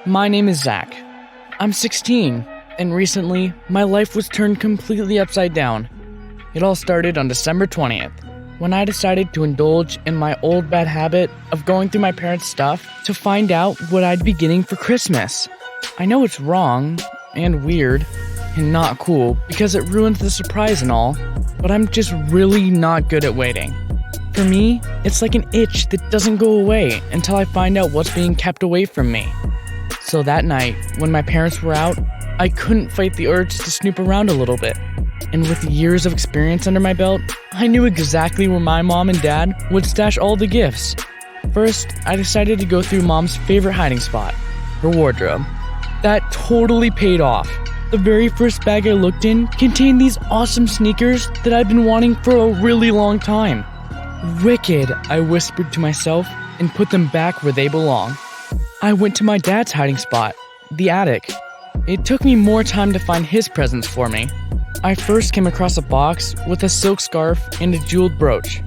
My name is Zach. I'm 16, and recently, my life was turned completely upside down. It all started on December 20th, when I decided to indulge in my old bad habit of going through my parents' stuff to find out what I'd be getting for Christmas. I know it's wrong, and weird, and not cool, because it ruins the surprise and all, but I'm just really not good at waiting. For me, it's like an itch that doesn't go away until I find out what's being kept away from me. So that night, when my parents were out, I couldn't fight the urge to snoop around a little bit. And with years of experience under my belt, I knew exactly where my mom and dad would stash all the gifts. First, I decided to go through mom's favorite hiding spot, her wardrobe. That totally paid off. The very first bag I looked in contained these awesome sneakers that I'd been wanting for a really long time. Wicked, I whispered to myself and put them back where they belong. I went to my dad's hiding spot, the attic. It took me more time to find his presents for me. I first came across a box with a silk scarf and a jeweled brooch.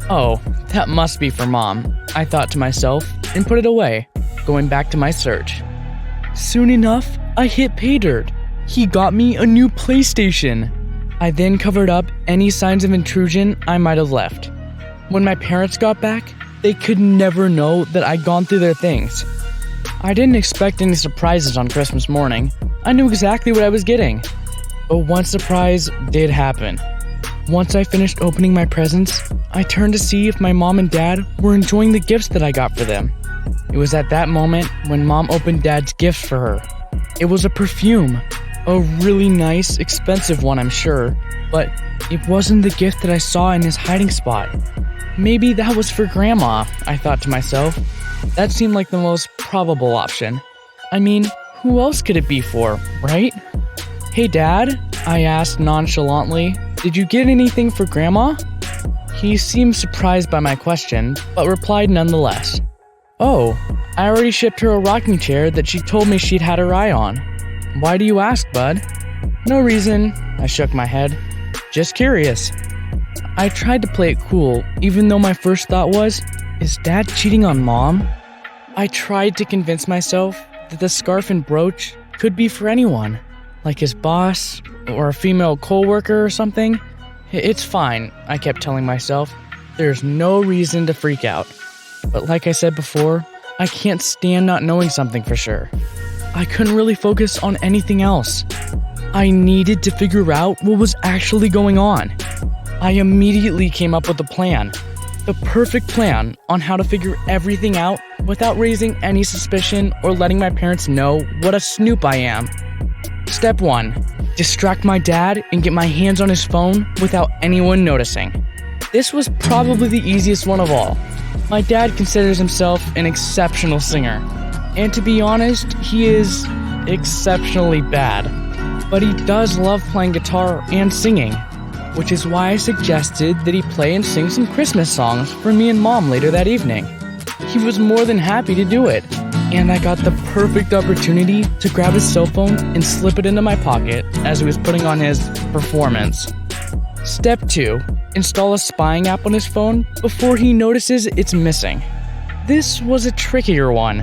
Oh, that must be for mom, I thought to myself and put it away, going back to my search. Soon enough, I hit pay dirt. He got me a new PlayStation. I then covered up any signs of intrusion I might have left. When my parents got back, they could never know that I'd gone through their things. I didn't expect any surprises on Christmas morning. I knew exactly what I was getting. But one surprise did happen. Once I finished opening my presents, I turned to see if my mom and dad were enjoying the gifts that I got for them. It was at that moment when mom opened dad's gifts for her. It was a perfume. A really nice, expensive one, I'm sure. But it wasn't the gift that I saw in his hiding spot. Maybe that was for Grandma, I thought to myself. That seemed like the most probable option. I mean, who else could it be for, right? Hey Dad, I asked nonchalantly, did you get anything for Grandma? He seemed surprised by my question, but replied nonetheless. Oh, I already shipped her a rocking chair that she told me she'd had her eye on. Why do you ask, bud? No reason, I shook my head. Just curious. I tried to play it cool, even though my first thought was, is Dad cheating on Mom? I tried to convince myself that the scarf and brooch could be for anyone, like his boss or a female co-worker or something. It's fine, I kept telling myself. There's no reason to freak out. But like I said before, I can't stand not knowing something for sure. I couldn't really focus on anything else. I needed to figure out what was actually going on. I immediately came up with a plan. The perfect plan on how to figure everything out without raising any suspicion or letting my parents know what a snoop I am. Step 1. Distract my dad and get my hands on his phone without anyone noticing. This was probably the easiest one of all. My dad considers himself an exceptional singer. And to be honest, he is exceptionally bad. But he does love playing guitar and singing, which is why I suggested that he play and sing some Christmas songs for me and Mom later that evening. He was more than happy to do it, and I got the perfect opportunity to grab his cell phone and slip it into my pocket as he was putting on his performance. Step 2. Install a spying app on his phone before he notices it's missing. This was a trickier one.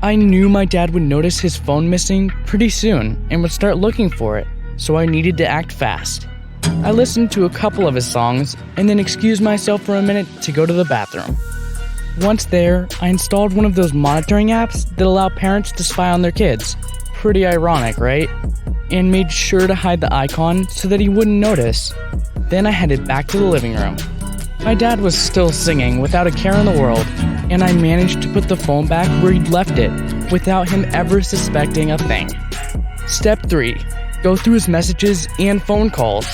I knew my dad would notice his phone missing pretty soon and would start looking for it, so I needed to act fast. I listened to a couple of his songs and then excused myself for a minute to go to the bathroom. Once there, I installed one of those monitoring apps that allow parents to spy on their kids. Pretty ironic, right? And made sure to hide the icon so that he wouldn't notice. Then I headed back to the living room. My dad was still singing without a care in the world, and I managed to put the phone back where he'd left it without him ever suspecting a thing. Step 3. Go through his messages and phone calls.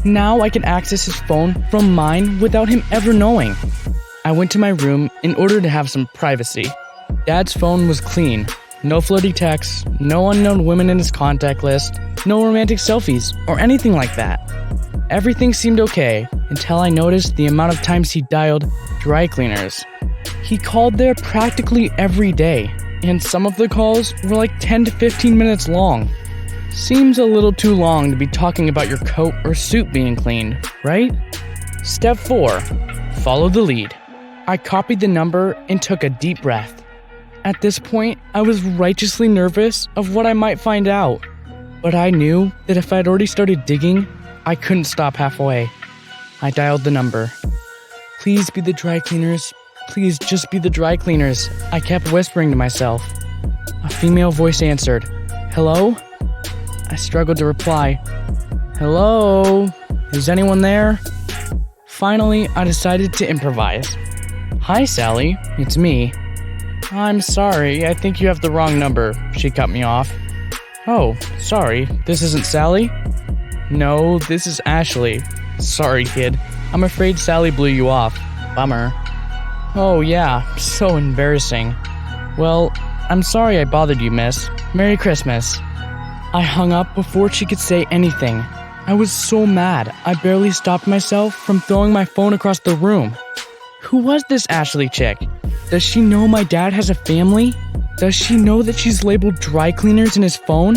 Now I can access his phone from mine without him ever knowing. I went to my room in order to have some privacy. Dad's phone was clean. No flirty texts, no unknown women in his contact list, no romantic selfies, or anything like that. Everything seemed okay until I noticed the amount of times he dialed dry cleaners. He called there practically every day, and some of the calls were like 10 to 15 minutes long. Seems a little too long to be talking about your coat or suit being cleaned, right? Step 4. Follow the lead. I copied the number and took a deep breath. At this point, I was righteously nervous of what I might find out. But I knew that if I'd already started digging, I couldn't stop halfway. I dialed the number. Please be the dry cleaners. Please just be the dry cleaners, I kept whispering to myself. A female voice answered. Hello? I struggled to reply. Hello? Is anyone there? Finally, I decided to improvise. Hi, Sally. It's me. I'm sorry, I think you have the wrong number. She cut me off. Oh, sorry. This isn't Sally? No, this is Ashley. Sorry, kid. I'm afraid Sally blew you off. Bummer. Oh, yeah. So embarrassing. Well, I'm sorry I bothered you, miss. Merry Christmas. I hung up before she could say anything. I was so mad, I barely stopped myself from throwing my phone across the room. Who was this Ashley chick? Does she know my dad has a family? Does she know that she's labeled dry cleaners in his phone?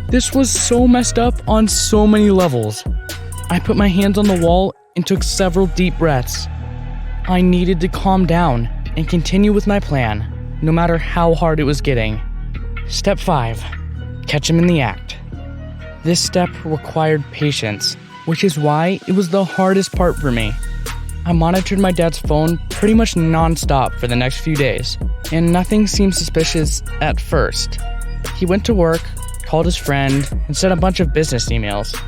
This was so messed up on so many levels. I put my hands on the wall and took several deep breaths. I needed to calm down and continue with my plan, no matter how hard it was getting. Step 5. Catch him in the act. This step required patience, which is why it was the hardest part for me. I monitored my dad's phone pretty much non-stop for the next few days, and nothing seemed suspicious at first. He went to work, called his friend, and sent a bunch of business emails.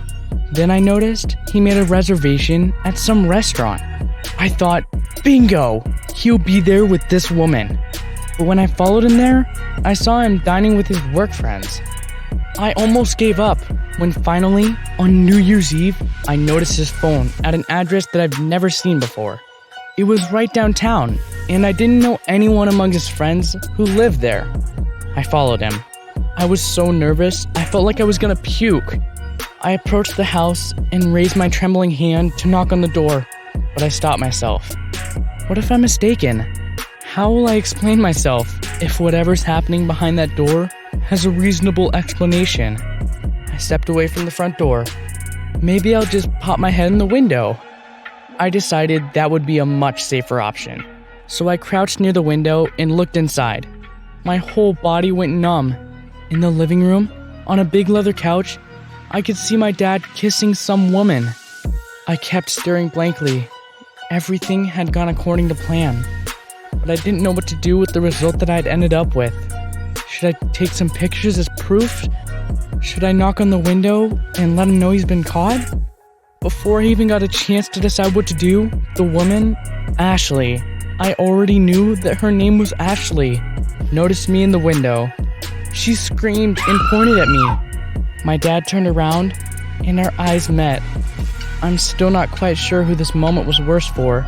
Then I noticed he made a reservation at some restaurant. I thought, bingo! He'll be there with this woman. But when I followed him there, I saw him dining with his work friends. I almost gave up when finally, on New Year's Eve, I noticed his phone at an address that I've never seen before. It was right downtown, and I didn't know anyone among his friends who lived there. I followed him. I was so nervous, I felt like I was gonna puke. I approached the house and raised my trembling hand to knock on the door, but I stopped myself. What if I'm mistaken? How will I explain myself if whatever's happening behind that door has a reasonable explanation? I stepped away from the front door. Maybe I'll just pop my head in the window. I decided that would be a much safer option. So I crouched near the window and looked inside. My whole body went numb. In the living room, on a big leather couch, I could see my dad kissing some woman. I kept staring blankly. Everything had gone according to plan, but I didn't know what to do with the result that I'd ended up with. Should I take some pictures as proof? Should I knock on the window and let him know he's been caught? Before I even got a chance to decide what to do, the woman, Ashley, I already knew that her name was Ashley, noticed me in the window. She screamed and pointed at me. My dad turned around and our eyes met. I'm still not quite sure who this moment was worse for,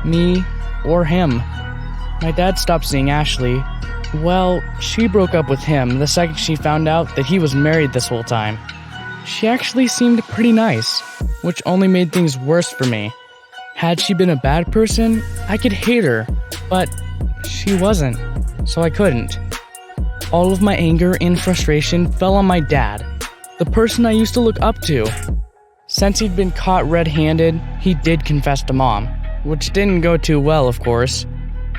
me or him. My dad stopped seeing Ashley. Well, she broke up with him the second she found out that he was married this whole time. She actually seemed pretty nice, which only made things worse for me. Had she been a bad person, I could hate her, but she wasn't, so I couldn't. All of my anger and frustration fell on my dad, the person I used to look up to. Since he'd been caught red-handed, he did confess to Mom, which didn't go too well, of course.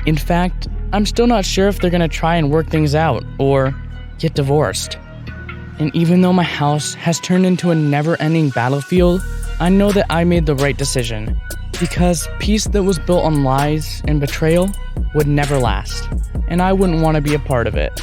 In fact, I'm still not sure if they're gonna try and work things out, or get divorced. And even though my house has turned into a never-ending battlefield, I know that I made the right decision, because peace that was built on lies and betrayal would never last, and I wouldn't want to be a part of it.